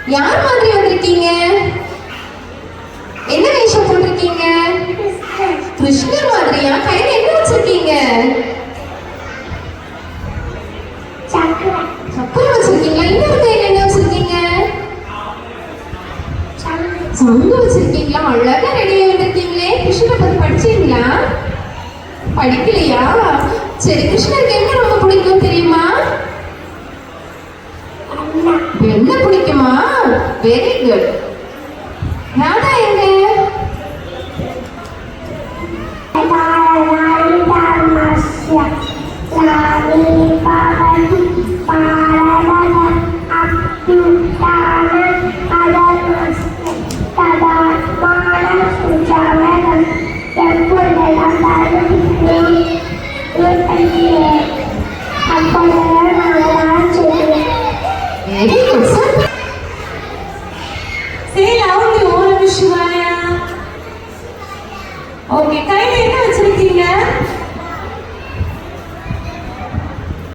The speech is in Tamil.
யார் மாதிரி வந்திருக்கீங்க? என்ன வேஷம் போட்டிருக்கீங்க? கிருஷ்ணர் மாதிரியா? கையில என்ன வச்சிருக்கீங்க? சக்கரம் வச்சிருக்கீங்களா? இன்னொரு கையில என்ன வச்சிருக்கீங்க? சங்கு வச்சிருக்கீங்களா? அழகா ரெடியா வந்திருக்கீங்களே. கிருஷ்ணரை பத்தி படிச்சீங்களா? படிக்கலையா? சரி, கிருஷ்ணருக்கு என்ன ரொம்ப பிடிக்கும் தெரியுமா? என்ன பிடிக்குமா? Very good. ராதா எங்க? Very good, sir. Say loudly, Om Namah Shivaya. Okay, கையில என்ன வச்சிருக்கீங்க?